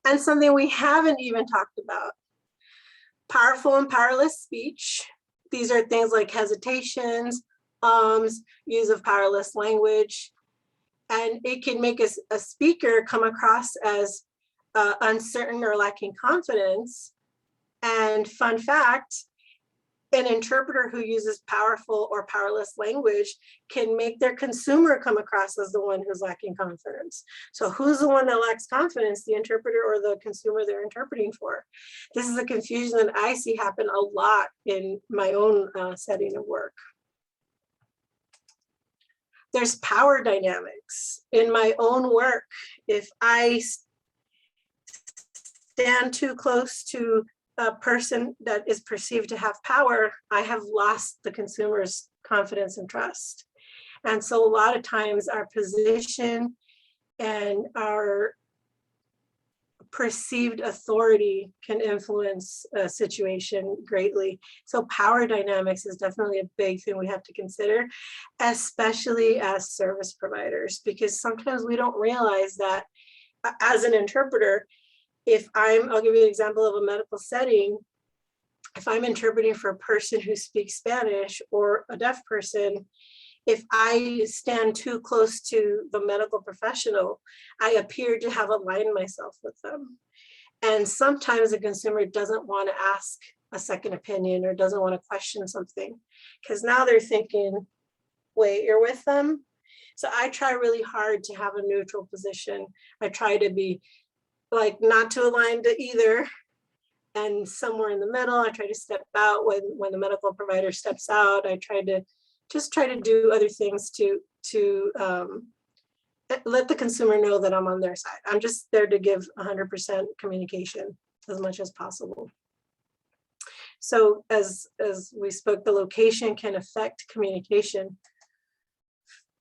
And something we haven't even talked about, powerful and powerless speech. These are things like hesitations, use of powerless language, and it can make a speaker come across as uncertain or lacking confidence. And fun fact, an interpreter who uses powerful or powerless language can make their consumer come across as the one who's lacking confidence. So who's the one that lacks confidence, the interpreter or the consumer they're interpreting for? This is a confusion that I see happen a lot in my own setting of work. There's power dynamics in my own work. If I stand too close to a person that is perceived to have power, I have lost the consumer's confidence and trust. And so a lot of times our position and our perceived authority can influence a situation greatly. So power dynamics is definitely a big thing we have to consider, especially as service providers, because sometimes we don't realize that as an interpreter, I'll give you an example of a medical setting. If I'm interpreting for a person who speaks Spanish or a deaf person, if I stand too close to the medical professional, I appear to have aligned myself with them. And sometimes a consumer doesn't want to ask a second opinion or doesn't want to question something, because now they're thinking, wait, you're with them? So I try really hard to have a neutral position. I try to be like not to align to either, and somewhere in the middle. I try to step out when the medical provider steps out. I try to do other things to let the consumer know that I'm on their side. I'm just there to give 100% communication as much as possible. So as we spoke, the location can affect communication.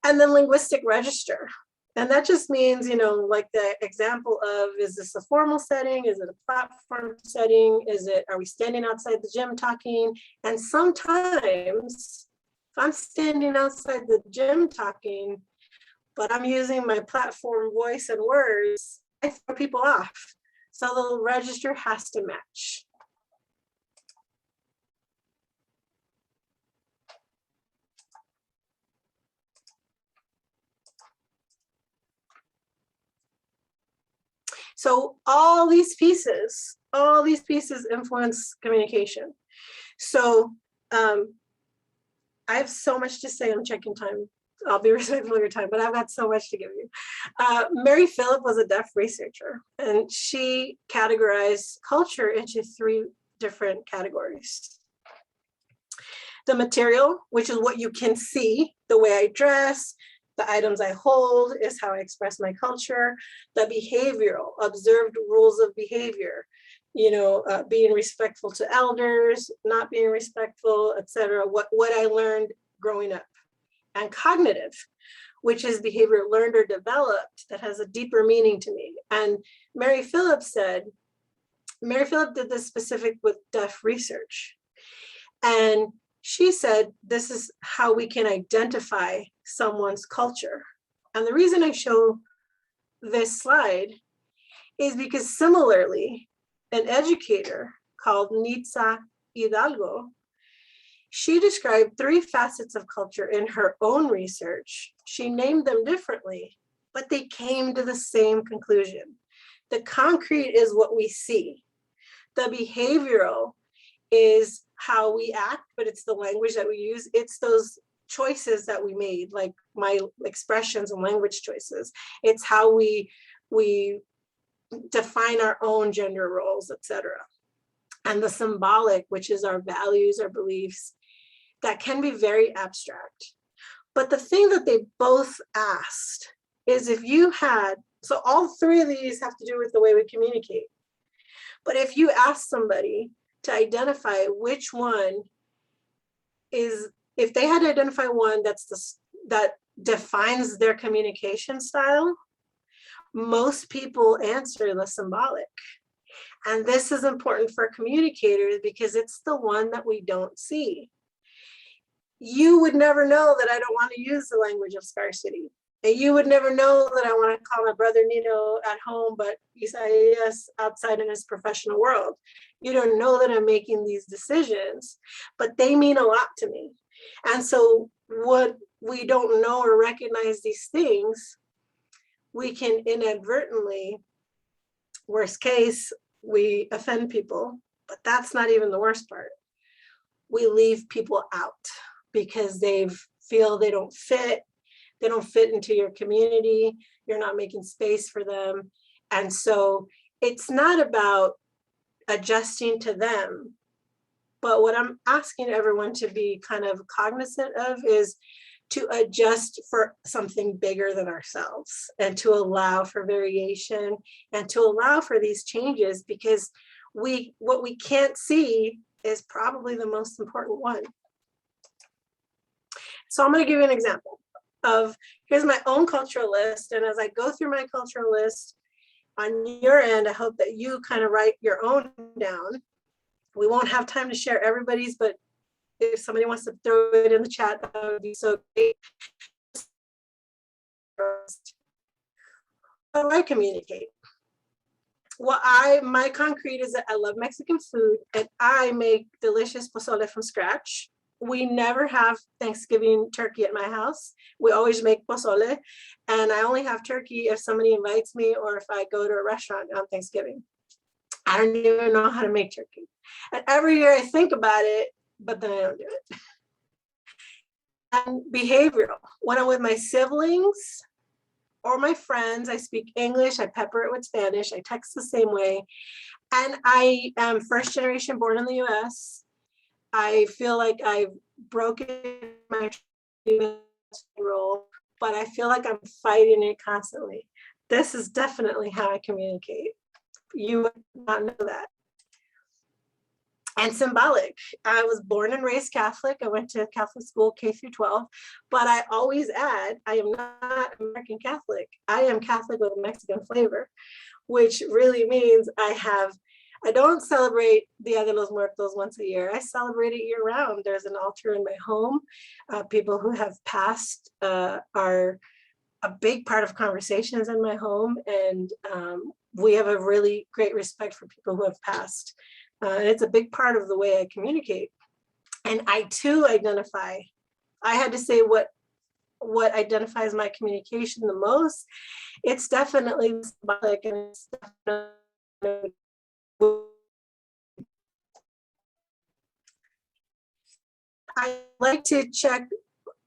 And then linguistic register. And that just means, like the example of, is this a formal setting? Is it a platform setting? Are we standing outside the gym talking? And sometimes if I'm standing outside the gym talking, but I'm using my platform voice and words, I throw people off. So the register has to match. So all these pieces influence communication. So I have so much to say. I'm checking time. I'll be respectful of your time, but I've got so much to give you. Mary Phillip was a deaf researcher, and she categorized culture into 3 different categories. The material, which is what you can see, the way I dress, the items I hold is how I express my culture. The behavioral, observed rules of behavior, being respectful to elders, not being respectful, etc. What I learned growing up. And cognitive, which is behavior learned or developed that has a deeper meaning to me. And Mary Phillip did this specific with deaf research. And she said, this is how we can identify someone's culture. And the reason I show this slide is because similarly, an educator called Nitza Hidalgo, she described 3 facets of culture in her own research. She named them differently, but they came to the same conclusion. The concrete is what we see. The behavioral is how we act, but it's the language that we use. It's those choices that we made, like my expressions and language choices. It's how we define our own gender roles, etc. And the symbolic, which is our values, our beliefs, that can be very abstract. But the thing that they both asked is so all 3 of these have to do with the way we communicate. But if you ask somebody to identify which one if they had to identify one that defines their communication style, most people answer the symbolic. And this is important for communicators because it's the one that we don't see. You would never know that I don't want to use the language of scarcity. And you would never know that I want to call my brother Nino at home, but Isaias outside in his professional world. You don't know that I'm making these decisions, but they mean a lot to me. And so what we don't know or recognize these things, we can inadvertently, worst case, we offend people, but that's not even the worst part. We leave people out because they feel they don't fit into your community, you're not making space for them. And so it's not about adjusting to them, but what I'm asking everyone to be kind of cognizant of is to adjust for something bigger than ourselves and to allow for variation and to allow for these changes, because what we can't see is probably the most important one. So I'm going to give you an example of, here's my own cultural list. And as I go through my cultural list on your end, I hope that you kind of write your own down. We won't have time to share everybody's, but if somebody wants to throw it in the chat, that would be so great. How do I communicate? Well, my concrete is that I love Mexican food and I make delicious pozole from scratch. We never have Thanksgiving turkey at my house. We always make pozole, and I only have turkey if somebody invites me or if I go to a restaurant on Thanksgiving. I don't even know how to make turkey. And every year I think about it, but then I don't do it. And behavioral, when I'm with my siblings or my friends, I speak English, I pepper it with Spanish, I text the same way. And I am first generation born in the US. I feel like I've broken my role, but I feel like I'm fighting it constantly. This is definitely how I communicate. You would not know that. And symbolic. I was born and raised Catholic. I went to Catholic school K through 12, but I always add, I am not American Catholic. I am Catholic with a Mexican flavor, which really means I don't celebrate Dia de los Muertos once a year. I celebrate it year round. There's an altar in my home. People who have passed are a big part of conversations in my home. And we have a really great respect for people who have passed. And it's a big part of the way I communicate. And I too identify, I had to say what identifies my communication the most. It's definitely symbolic, and it's definitely I like to check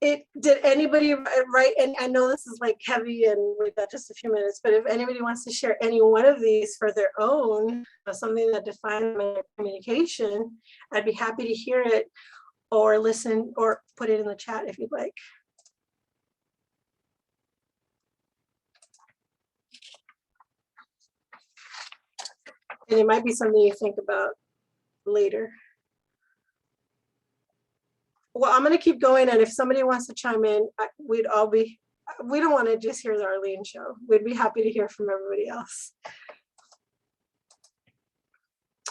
it. Did anybody write? And I know this is like heavy and we've got just a few minutes, but if anybody wants to share any one of these for their own, something that defines my communication, I'd be happy to hear it or listen or put it in the chat if you'd like. And it might be something you think about later. Well, I'm going to keep going, and if somebody wants to chime in, we don't want to just hear the Arlene show. We'd be happy to hear from everybody else.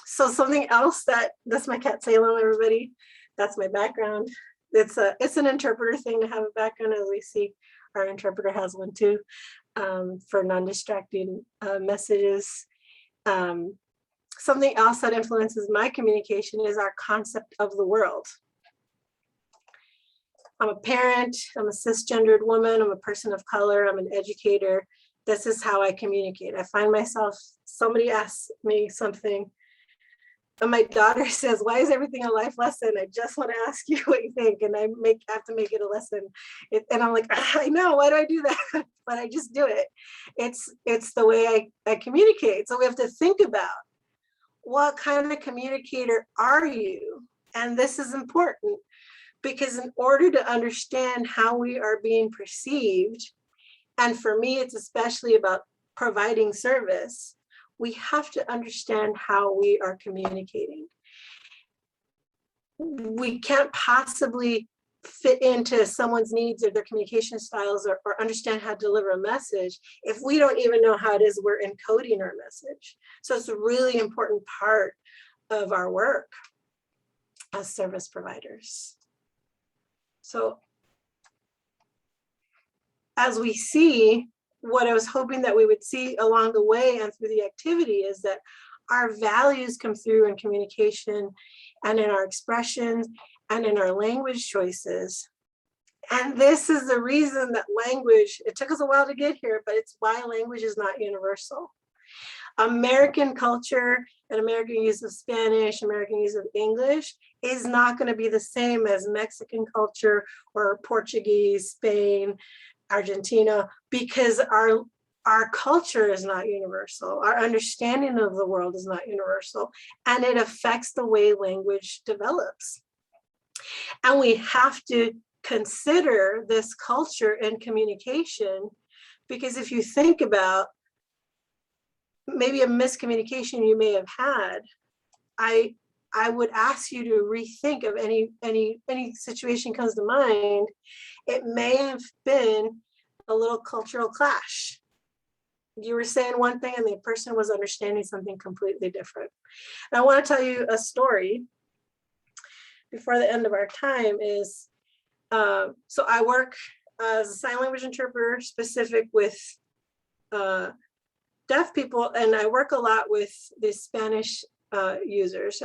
So something else that's my cat Salem, everybody. That's my background. It's an interpreter thing to have a background, as we see our interpreter has one too, for non-distracting messages. Something else that influences my communication is our concept of the world. I'm a parent, I'm a cisgendered woman, I'm a person of color, I'm an educator. This is how I communicate. I find myself, somebody asks me something, and my daughter says, why is everything a life lesson? I just want to ask you what you think, and I have to make it a lesson. And I'm like, I know, why do I do that? But I just do it. It's the way I communicate. So we have to think about, what kind of communicator are you? And this is important, because in order to understand how we are being perceived, and for me, it's especially about providing service, we have to understand how we are communicating. We can't possibly fit into someone's needs or their communication styles or understand how to deliver a message if we don't even know how it is we're encoding our message. So it's a really important part of our work as service providers. So as we see, what I was hoping that we would see along the way and through the activity is that our values come through in communication and in our expressions and in our language choices. And this is the reason that language, it took us a while to get here, but it's why language is not universal. American culture and American use of Spanish, American use of English is not going to be the same as Mexican culture or Portuguese, Spain, Argentina, because our culture is not universal. Our understanding of the world is not universal, and it affects the way language develops. And we have to consider this culture and communication, because if you think about maybe a miscommunication you may have had, I would ask you to rethink of any situation comes to mind. It may have been a little cultural clash. You were saying one thing and the person was understanding something completely different. And I want to tell you a story before the end of our time is, so I work as a sign language interpreter specific with deaf people, and I work a lot with the Spanish users.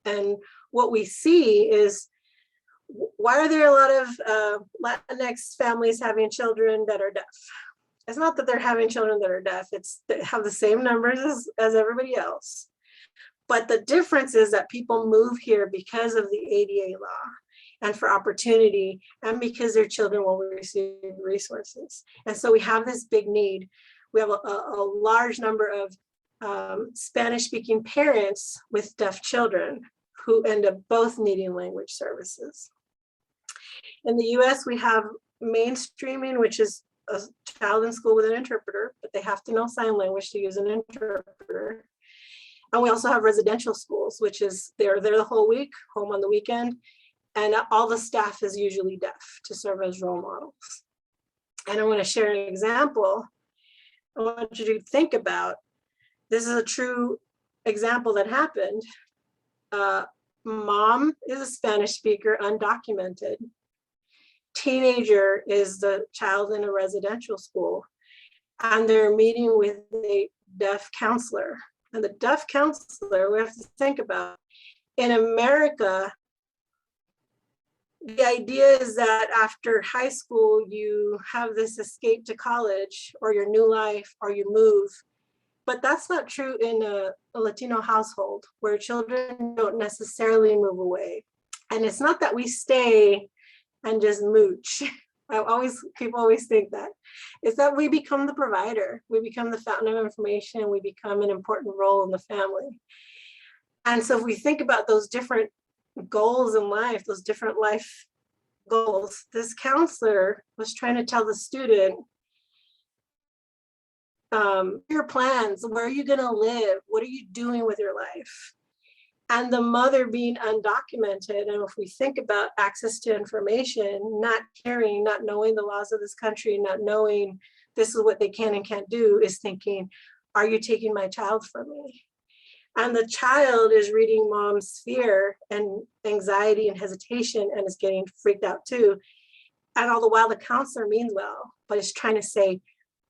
And what we see is, why are there a lot of Latinx families having children that are deaf? It's not that they're having children that are deaf, it's they have the same numbers as everybody else. But the difference is that people move here because of the ADA law and for opportunity, and because their children will receive resources. And so we have this big need. We have a large number of Spanish-speaking parents with deaf children who end up both needing language services. In the US, we have mainstreaming, which is a child in school with an interpreter, but they have to know sign language to use an interpreter. And we also have residential schools, which is they're there the whole week, home on the weekend, and all the staff is usually deaf to serve as role models. And I want to share an example. I want you to think about, this is a true example that happened. Mom is a Spanish speaker, undocumented. Teenager is the child in a residential school, and they're meeting with a deaf counselor. And the deaf counselor, we have to think about, in America, the idea is that after high school, you have this escape to college or your new life, or you move. But that's not true in a Latino household, where children don't necessarily move away. And it's not that we stay and just mooch. People always think that. It's that we become the provider. We become the fountain of information. We become an important role in the family. And so if we think about those different goals in life, those different life goals, this counselor was trying to tell the student, your plans, where are you going to live? What are you doing with your life? And the mother being undocumented, and if we think about access to information, not caring, not knowing the laws of this country, not knowing this is what they can and can't do, is thinking, are you taking my child from me? And the child is reading mom's fear and anxiety and hesitation and is getting freaked out too. And all the while the counselor means well, but is trying to say,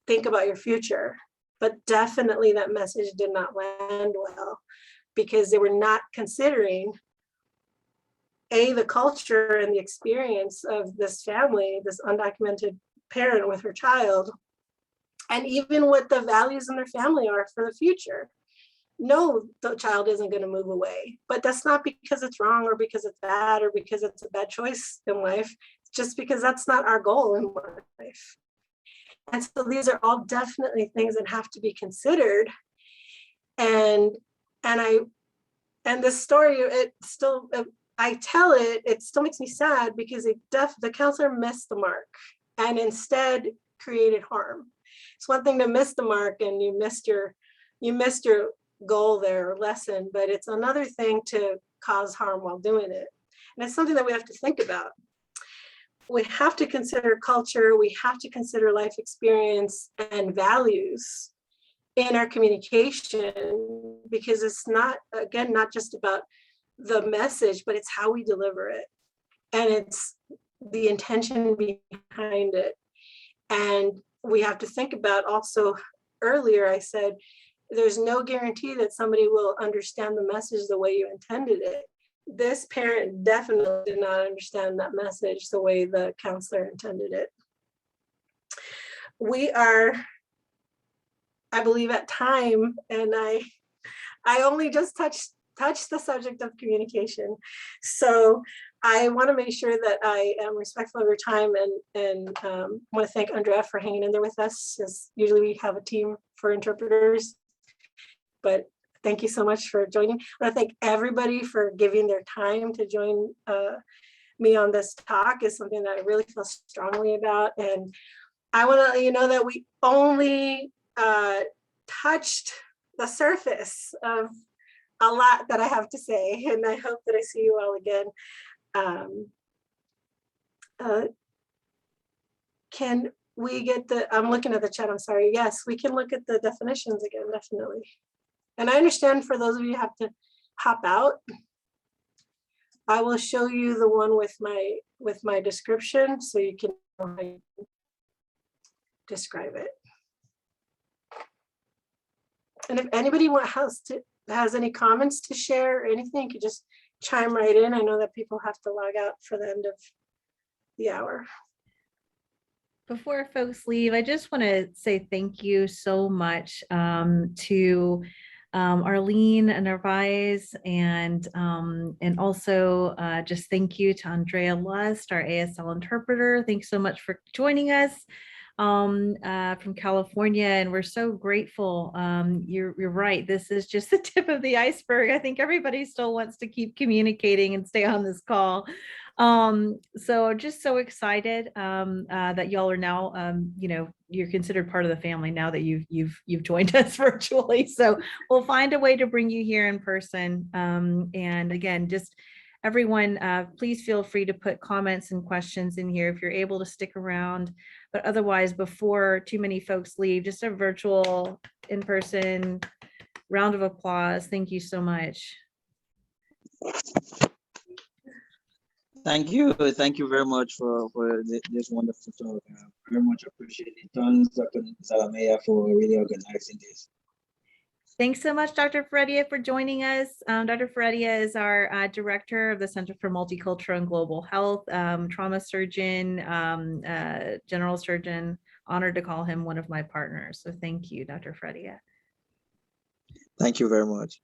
think about your future. But definitely that message did not land well, because they were not considering the culture and the experience of this family, this undocumented parent with her child, and even what the values in their family are for the future. No, the child isn't going to move away, but that's not because it's wrong or because it's bad or because it's a bad choice in life. It's just because that's not our goal in life. And so these are all definitely things that have to be considered. And this story, I tell it, it still makes me sad, because the counselor missed the mark and instead created harm. It's one thing to miss the mark and you missed your goal there or lesson, but it's another thing to cause harm while doing it. And it's something that we have to think about. We have to consider culture, we have to consider life experience and values in our communication, because it's not, again, not just about the message, but it's how we deliver it. And it's the intention behind it. And we have to think about also, earlier I said, there's no guarantee that somebody will understand the message the way you intended it. This parent definitely did not understand that message the way the counselor intended it. We are, I believe, at time, and I only just touched the subject of communication. So I want to make sure that I am respectful of your time, and want to thank Andrea for hanging in there with us, as usually we have a team for interpreters. But thank you so much for joining. I want to thank everybody for giving their time to join me on this talk. Is something that I really feel strongly about. And I want to let you know that we only touched the surface of a lot that I have to say, and I hope that I see you all again. Can we get I'm looking at the chat, I'm sorry. Yes, we can look at the definitions again, definitely. And I understand for those of you who have to hop out, I will show you the one with my description so you can describe it. And if anybody has any comments to share or anything, you could just chime right in. I know that people have to log out for the end of the hour. Before folks leave, I just want to say thank you so much to Arlene and Narvaez, and also just thank you to Andrea Lust, our ASL interpreter. Thanks so much for joining us from California, and we're so grateful. You're right, this is just the tip of the iceberg. I think everybody still wants to keep communicating and stay on this call. So just so excited that y'all are now, you're considered part of the family now that you've joined us virtually. So we'll find a way to bring you here in person. And again, just everyone, please feel free to put comments and questions in here if you're able to stick around. But otherwise, before too many folks leave, just a virtual in-person round of applause. Thank you so much. Thank you very much for this wonderful talk. Very much appreciate it. Thanks, Dr. Zalamea, for really organizing this. Thanks so much, Dr. Ferredia, for joining us. Dr. Ferredia is our director of the Center for Multicultural and Global Health, trauma surgeon, general surgeon. Honored to call him one of my partners. So thank you, Dr. Ferredia. Thank you very much.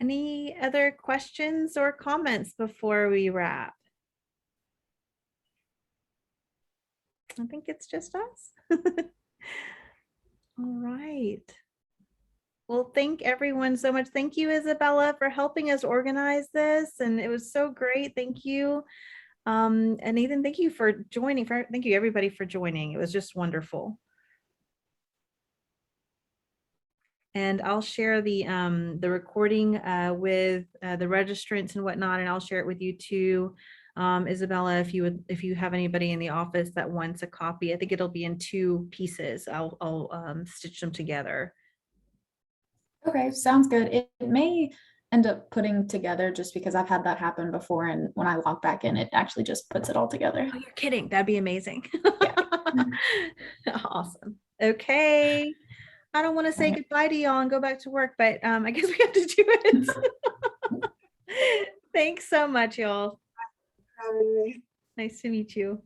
Any other questions or comments before we wrap? I think it's just us. All right. Well, thank everyone so much. Thank you, Isabella, for helping us organize this. And it was so great. Thank you. And Nathan, thank you for joining. Thank you, everybody, for joining. It was just wonderful. And I'll share the recording with the registrants and whatnot, and I'll share it with you too, Isabella. If you have anybody in the office that wants a copy, I think it'll be in 2 pieces. I'll stitch them together. Okay, sounds good. It may end up putting together just because I've had that happen before, and when I log back in, it actually just puts it all together. Oh, you're kidding. That'd be amazing. Yeah. Awesome. Okay. I don't want to say goodbye to y'all and go back to work, but I guess we have to do it. Thanks so much, y'all. Nice to meet you.